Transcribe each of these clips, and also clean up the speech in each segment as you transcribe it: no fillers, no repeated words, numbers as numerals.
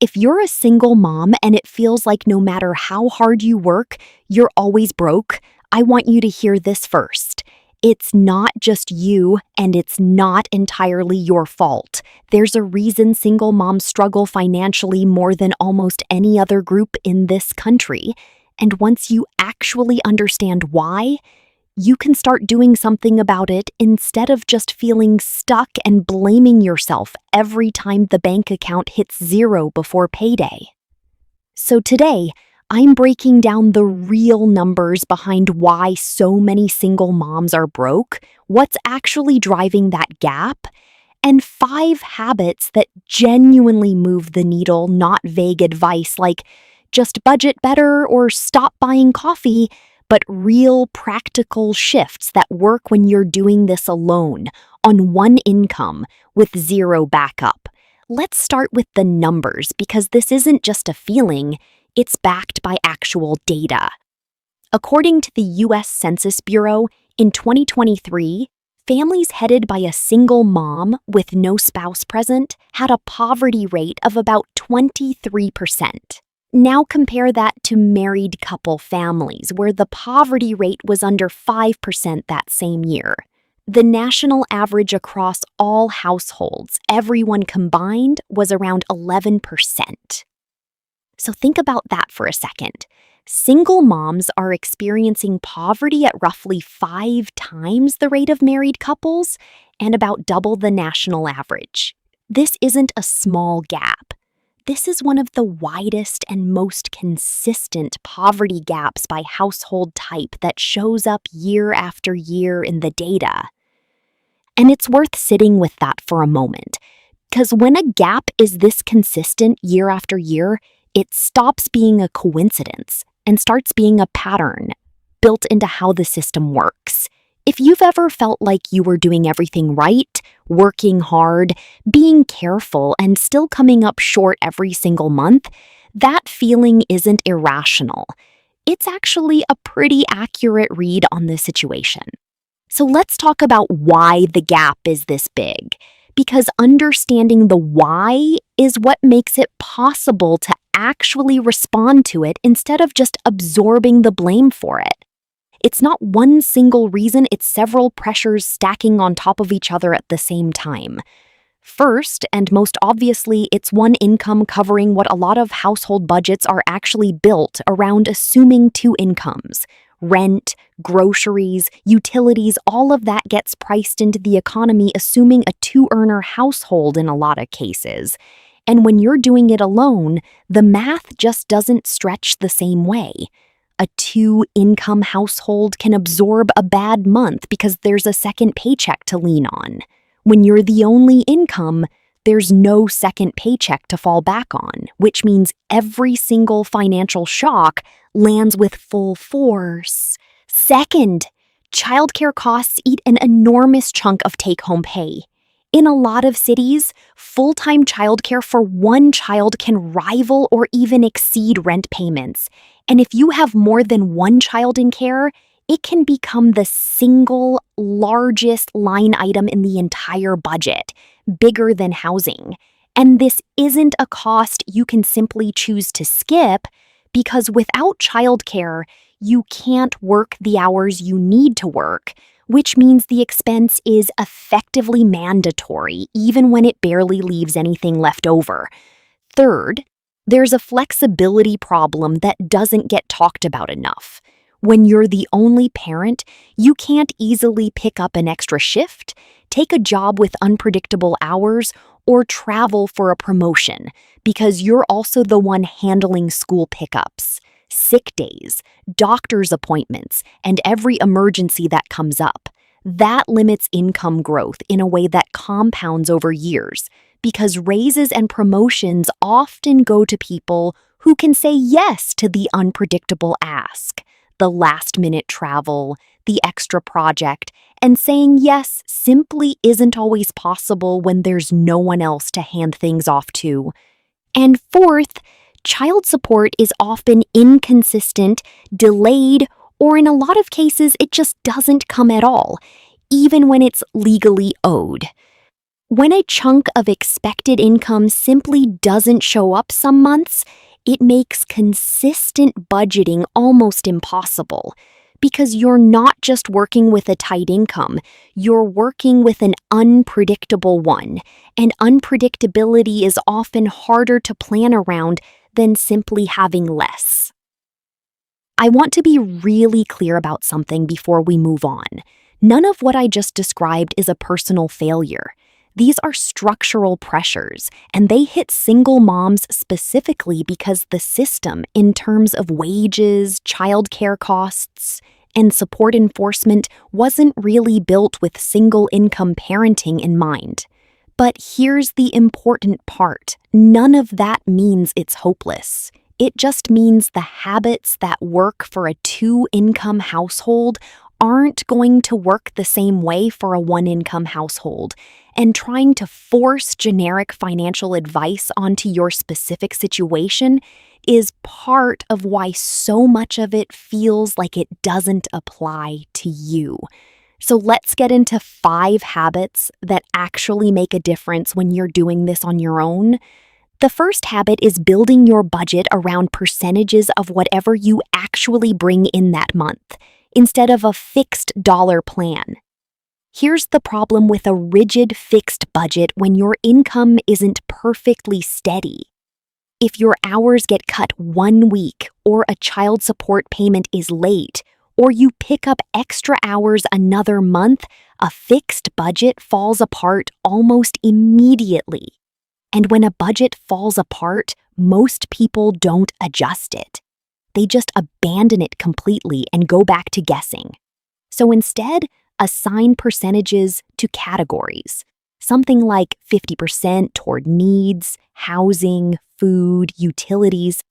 If you're a single mom and it feels like no matter how hard you work, you're always broke, I want you to hear this first. It's not just you, and it's not entirely your fault. There's a reason single moms struggle financially more than almost any other group in this country. And once you actually understand why, you can start doing something about it instead of just feeling stuck and blaming yourself every time the bank account hits zero before payday. So today, I'm breaking down the real numbers behind why so many single moms are broke, what's actually driving that gap, and 5 habits that genuinely move the needle, not vague advice like just budget better or stop buying coffee, but real practical shifts that work when you're doing this alone, on one income, with zero backup. Let's start with the numbers because this isn't just a feeling, it's backed by actual data. According to the U.S. Census Bureau, in 2023, families headed by a single mom with no spouse present had a poverty rate of about 23%. Now compare that to married couple families, where the poverty rate was under 5% that same year. The national average across all households, everyone combined, was around 11%. So think about that for a second. Single moms are experiencing poverty at roughly 5 times the rate of married couples and about double the national average. This isn't a small gap. This is one of the widest and most consistent poverty gaps by household type that shows up year after year in the data. And it's worth sitting with that for a moment, because when a gap is this consistent year after year, it stops being a coincidence and starts being a pattern built into how the system works. If you've ever felt like you were doing everything right, working hard, being careful, and still coming up short every single month, that feeling isn't irrational. It's actually a pretty accurate read on the situation. So let's talk about why the gap is this big, because understanding the why is what makes it possible to actually respond to it instead of just absorbing the blame for it. It's not one single reason, it's several pressures stacking on top of each other at the same time. First, and most obviously, it's one income covering what a lot of household budgets are actually built around assuming 2 incomes. Rent, groceries, utilities, all of that gets priced into the economy assuming a 2-earner household in a lot of cases. And when you're doing it alone, the math just doesn't stretch the same way. A 2-income household can absorb a bad month because there's a second paycheck to lean on. When you're the only income, there's no second paycheck to fall back on, which means every single financial shock lands with full force. Second, childcare costs eat an enormous chunk of take-home pay. In a lot of cities, full-time childcare for one child can rival or even exceed rent payments. And if you have more than one child in care, it can become the single largest line item in the entire budget, bigger than housing. And this isn't a cost you can simply choose to skip, because without childcare, you can't work the hours you need to work, which means the expense is effectively mandatory, even when it barely leaves anything left over. Third, there's a flexibility problem that doesn't get talked about enough. When you're the only parent, you can't easily pick up an extra shift, take a job with unpredictable hours, or travel for a promotion, because you're also the one handling school pickups, sick days, doctor's appointments, and every emergency that comes up. That limits income growth in a way that compounds over years, because raises and promotions often go to people who can say yes to the unpredictable ask, the last-minute travel, the extra project, and saying yes simply isn't always possible when there's no one else to hand things off to. And fourth, child support is often inconsistent, delayed, or in a lot of cases, it just doesn't come at all, even when it's legally owed. When a chunk of expected income simply doesn't show up some months, it makes consistent budgeting almost impossible. Because you're not just working with a tight income, you're working with an unpredictable one. And unpredictability is often harder to plan around than simply having less. I want to be really clear about something before we move on. None of what I just described is a personal failure. These are structural pressures, and they hit single moms specifically because the system, in terms of wages, childcare costs, and support enforcement, wasn't really built with single income parenting in mind. But here's the important part: none of that means it's hopeless. It just means the habits that work for a two-income household aren't going to work the same way for a one-income household. And trying to force generic financial advice onto your specific situation is part of why so much of it feels like it doesn't apply to you. So let's get into 5 habits that actually make a difference when you're doing this on your own. The first habit is building your budget around percentages of whatever you actually bring in that month, instead of a fixed dollar plan. Here's the problem with a rigid fixed budget when your income isn't perfectly steady. If your hours get cut one week, or a child support payment is late, or you pick up extra hours another month, a fixed budget falls apart almost immediately. And when a budget falls apart, most people don't adjust it. They just abandon it completely and go back to guessing. So instead, assign percentages to categories. Something like 50% toward needs, housing, food, utilities,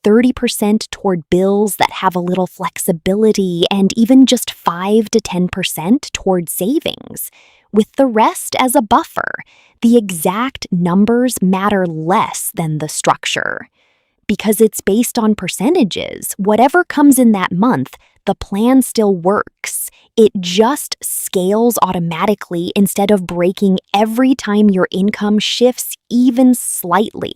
30% toward bills that have a little flexibility, and even just 5 to 10% toward savings, with the rest as a buffer. The exact numbers matter less than the structure. Because it's based on percentages, whatever comes in that month, the plan still works. It just scales automatically instead of breaking every time your income shifts even slightly.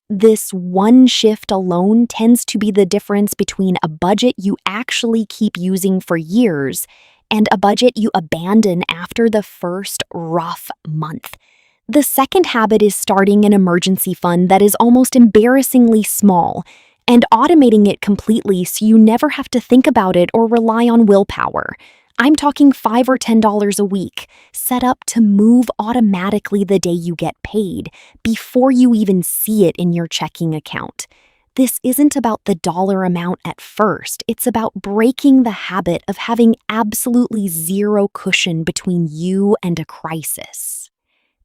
This one shift alone tends to be the difference between a budget you actually keep using for years and a budget you abandon after the first rough month. The second habit is starting an emergency fund that is almost embarrassingly small and automating it completely so you never have to think about it or rely on willpower. I'm talking $5 or $10 a week, set up to move automatically the day you get paid, before you even see it in your checking account. This isn't about the dollar amount at first, it's about breaking the habit of having absolutely zero cushion between you and a crisis.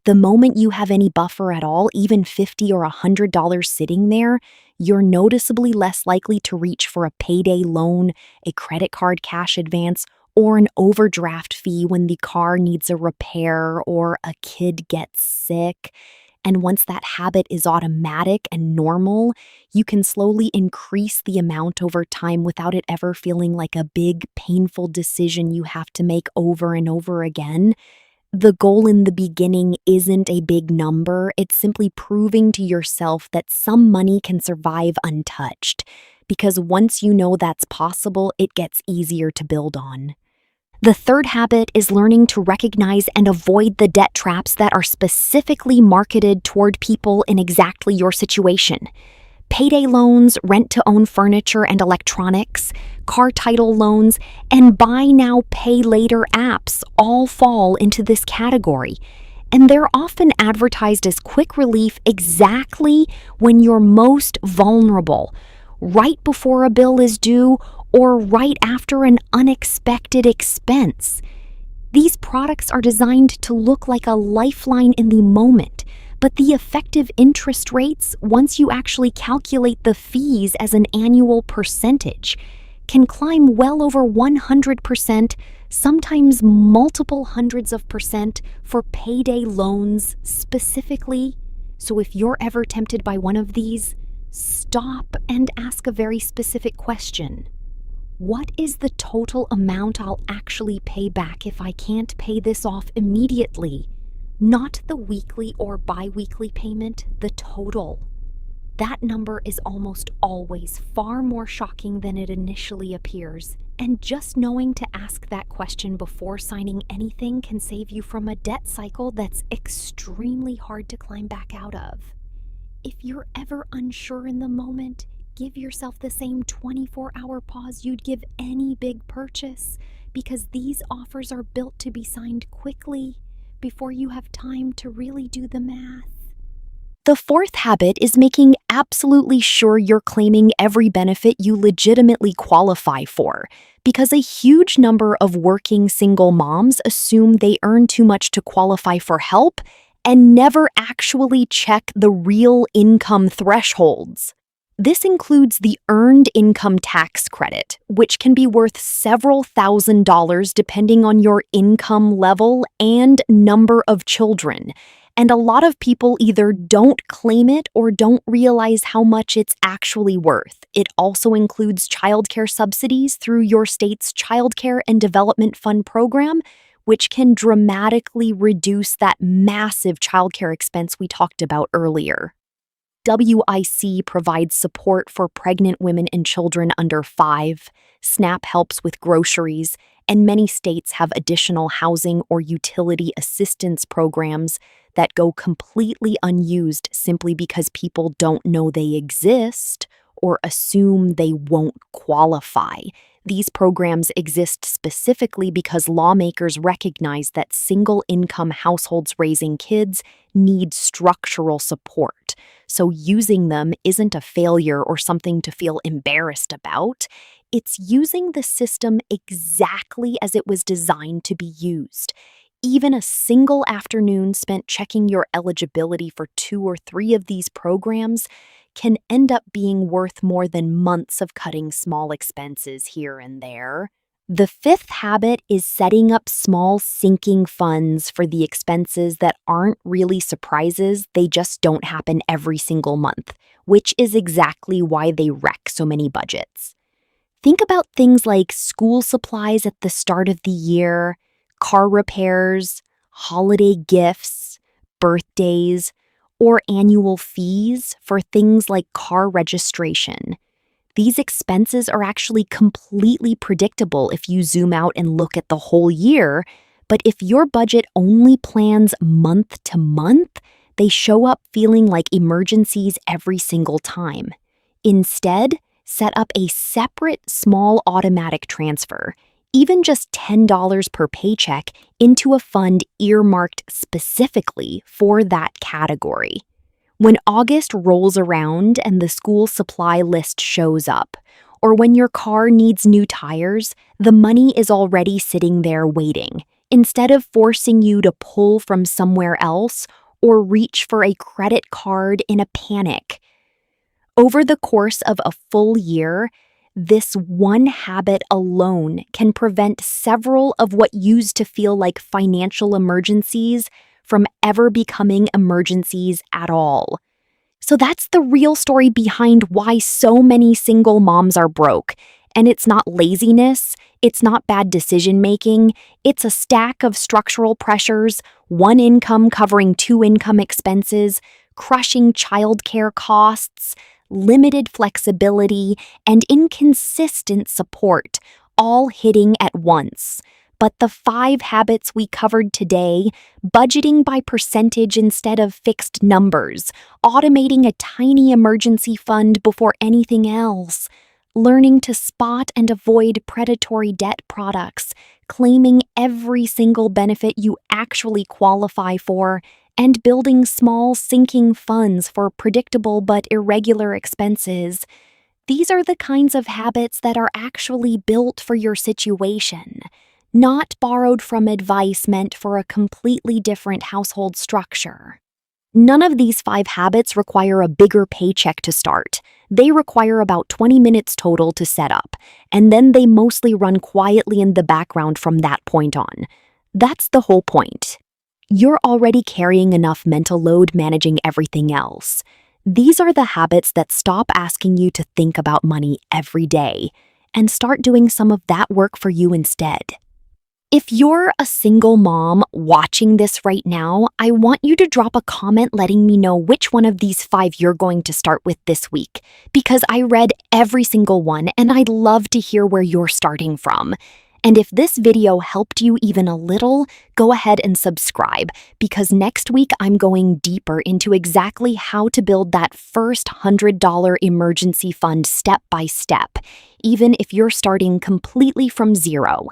The moment you have any buffer at all, even $50 or $100 sitting there, you're noticeably less likely to reach for a payday loan, a credit card cash advance, or an overdraft fee when the car needs a repair or a kid gets sick. And once that habit is automatic and normal, you can slowly increase the amount over time without it ever feeling like a big, painful decision you have to make over and over again. The goal in the beginning isn't a big number, it's simply proving to yourself that some money can survive untouched. Because once you know that's possible, it gets easier to build on. The third habit is learning to recognize and avoid the debt traps that are specifically marketed toward people in exactly your situation. Payday loans, rent-to-own furniture and electronics, car title loans, and buy now, pay later apps all fall into this category. And they're often advertised as quick relief exactly when you're most vulnerable, right before a bill is due or right after an unexpected expense. These products are designed to look like a lifeline in the moment, but the effective interest rates, once you actually calculate the fees as an annual percentage, can climb well over 100%, sometimes multiple hundreds of percent for payday loans specifically. So if you're ever tempted by one of these, stop and ask a very specific question. What is the total amount I'll actually pay back if I can't pay this off immediately? Not the weekly or bi-weekly payment, the total. That number is almost always far more shocking than it initially appears, and just knowing to ask that question before signing anything can save you from a debt cycle that's extremely hard to climb back out of. If you're ever unsure in the moment, give yourself the same 24-hour pause you'd give any big purchase, because these offers are built to be signed quickly before you have time to really do the math. The fourth habit is making absolutely sure you're claiming every benefit you legitimately qualify for, because a huge number of working single moms assume they earn too much to qualify for help and never actually check the real income thresholds. This includes the Earned Income Tax Credit, which can be worth several $1,000s depending on your income level and number of children. And a lot of people either don't claim it or don't realize how much it's actually worth. It also includes childcare subsidies through your state's Childcare and Development Fund program, which can dramatically reduce that massive childcare expense we talked about earlier. WIC provides support for pregnant women and children under 5, SNAP helps with groceries, and many states have additional housing or utility assistance programs that go completely unused simply because people don't know they exist or assume they won't qualify. These programs exist specifically because lawmakers recognize that single-income households raising kids need structural support. So using them isn't a failure or something to feel embarrassed about. It's using the system exactly as it was designed to be used. Even a single afternoon spent checking your eligibility for 2 or 3 of these programs can end up being worth more than months of cutting small expenses here and there. The fifth habit is setting up small sinking funds for the expenses that aren't really surprises, they just don't happen every single month, which is exactly why they wreck so many budgets. Think about things like school supplies at the start of the year, car repairs, holiday gifts, birthdays, or annual fees for things like car registration. These expenses are actually completely predictable if you zoom out and look at the whole year, but if your budget only plans month to month, they show up feeling like emergencies every single time. Instead, set up a separate small automatic transfer, even just $10 per paycheck, into a fund earmarked specifically for that category. When August rolls around and the school supply list shows up, or when your car needs new tires, the money is already sitting there waiting, instead of forcing you to pull from somewhere else or reach for a credit card in a panic. Over the course of a full year, this one habit alone can prevent several of what used to feel like financial emergencies from ever becoming emergencies at all. So that's the real story behind why so many single moms are broke. And it's not laziness, it's not bad decision making, it's a stack of structural pressures, one income covering 2 income expenses, crushing childcare costs, limited flexibility, and inconsistent support, all hitting at once. But the 5 habits we covered today, budgeting by percentage instead of fixed numbers, automating a tiny emergency fund before anything else, learning to spot and avoid predatory debt products, claiming every single benefit you actually qualify for, and building small sinking funds for predictable but irregular expenses. These are the kinds of habits that are actually built for your situation, not borrowed from advice meant for a completely different household structure. None of these 5 habits require a bigger paycheck to start. They require about 20 minutes total to set up, and then they mostly run quietly in the background from that point on. That's the whole point. You're already carrying enough mental load managing everything else. These are the habits that stop asking you to think about money every day and start doing some of that work for you instead. If you're a single mom watching this right now, I want you to drop a comment letting me know which one of these 5 you're going to start with this week, because I read every single one and I'd love to hear where you're starting from. And if this video helped you even a little, go ahead and subscribe, because next week I'm going deeper into exactly how to build that first $100 emergency fund step by step, even if you're starting completely from zero.